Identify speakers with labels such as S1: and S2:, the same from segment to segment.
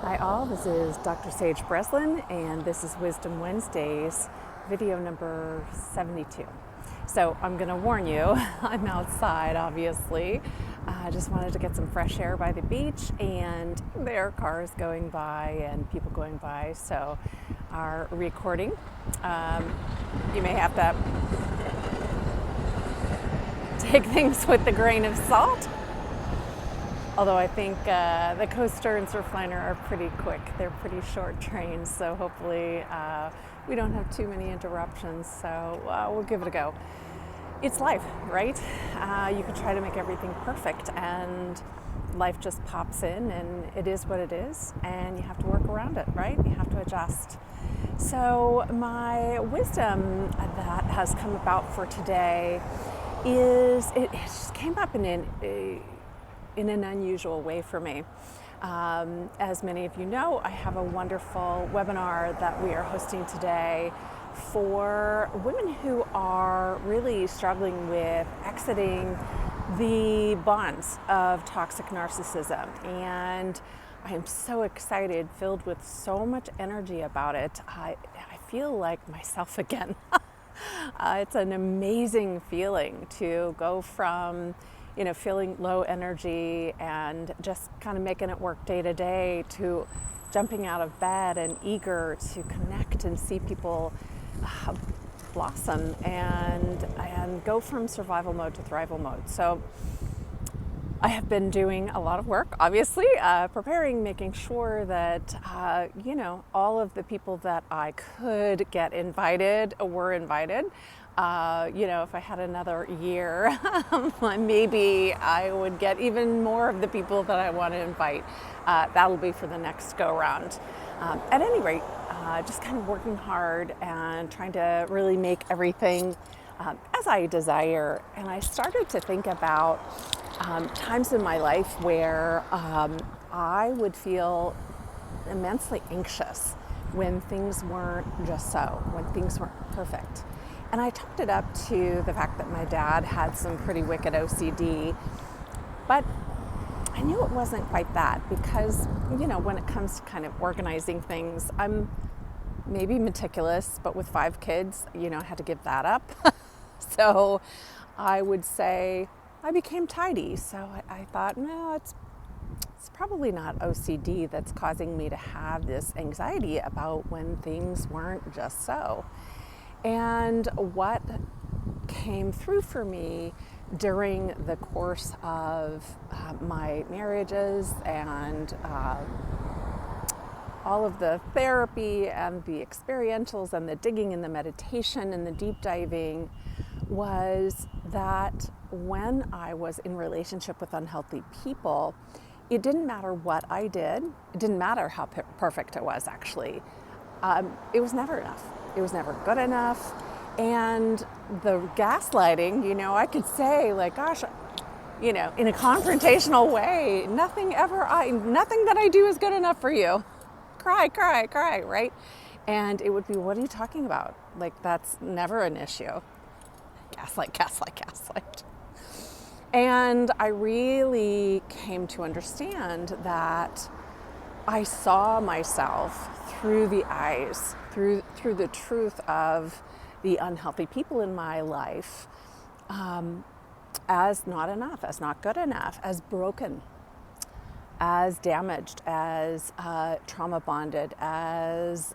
S1: Hi all, this is Dr. Sage Breslin and this is Wisdom Wednesdays, video number 72. So I'm going to warn you, I'm outside obviously. I just wanted to get some fresh air by the beach and there are cars going by and people going by, so our recording, you may have to take things with a grain of salt. Although I think the coaster and surfliner are pretty quick. They're pretty short trains, so hopefully we don't have too many interruptions. So we'll give it a go. It's life, right? You could try to make everything perfect, and life just pops in, and it is what it is, and you have to work around it, right? You have to adjust. So my wisdom that has come about for today is it just came up in an unusual way for me. As many of you know, I have a wonderful webinar that we are hosting today for women who are really struggling with exiting the bonds of toxic narcissism. And I am so excited, filled with so much energy about it. I feel like myself again. It's an amazing feeling to go from feeling low energy and just kind of making it work day to day to jumping out of bed and eager to connect and see people blossom and go from survival mode to thrival mode. So I have been doing a lot of work, obviously, preparing, making sure that, all of the people that I could get invited were invited. If I had another year, maybe I would get even more of the people that I want to invite. That'll be for the next go round. At any rate, just kind of working hard and trying to really make everything as I desire. And I started to think about times in my life where I would feel immensely anxious when things weren't just so, when things weren't perfect. And I chalked it up to the fact that my dad had some pretty wicked OCD, but I knew it wasn't quite that because, when it comes to kind of organizing things, I'm maybe meticulous, but with 5 kids, I had to give that up. So I would say I became tidy. So I thought, no, it's probably not OCD that's causing me to have this anxiety about when things weren't just so. And what came through for me during the course of my marriages and all of the therapy and the experientials and the digging and the meditation and the deep diving was that when I was in relationship with unhealthy people, it didn't matter what I did. It didn't matter how perfect it was, actually. It was never enough. It was never good enough. And the gaslighting, I could say like, gosh, in a confrontational way, nothing that I do is good enough for you. Cry, right? And it would be, what are you talking about? Like, that's never an issue. Gaslight. And I really came to understand that I saw myself through the eyes, through the truth of the unhealthy people in my life, as not enough, as not good enough, as broken, as damaged, as trauma bonded, as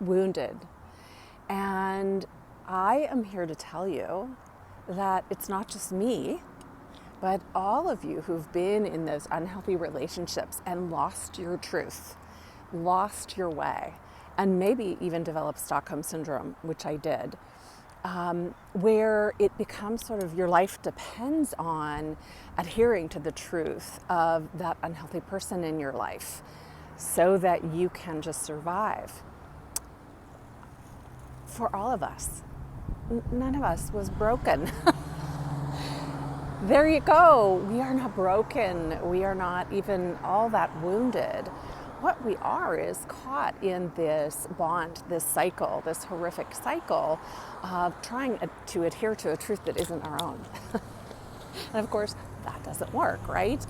S1: wounded. And I am here to tell you that it's not just me, but all of you who've been in those unhealthy relationships and lost your truth, lost your way, and maybe even developed Stockholm Syndrome, which I did, where it becomes sort of your life depends on adhering to the truth of that unhealthy person in your life so that you can just survive. For all of us, none of us was broken. There you go. We are not broken. We are not even all that wounded. What we are is caught in this bond, this cycle, this horrific cycle of trying to adhere to a truth that isn't our own. And of course, that doesn't work, right?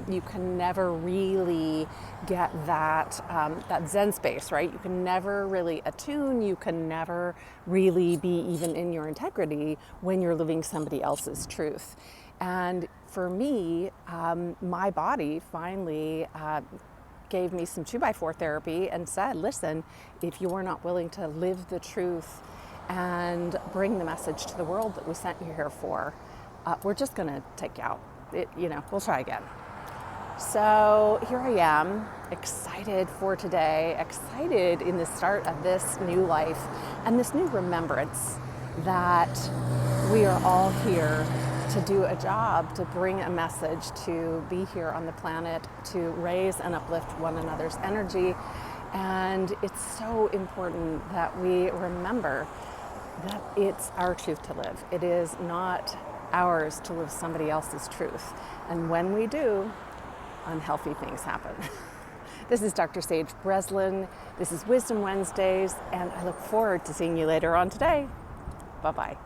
S1: You can never really get that Zen space, right? You can never really attune. You can never really be even in your integrity when you're living somebody else's truth. And for me, my body finally gave me some 2x4 therapy and said, listen, if you are not willing to live the truth and bring the message to the world that we sent you here for, we're just going to take you out. We'll try again. So here I am, excited for today, excited in the start of this new life and this new remembrance that we are all here to do a job, to bring a message, to be here on the planet, to raise and uplift one another's energy. And it's so important that we remember that it's our truth to live. It is not ours to live somebody else's truth. And when we do, unhealthy things happen. This is Dr. Sage Breslin. This is Wisdom Wednesdays, and I look forward to seeing you later on today. Bye-bye.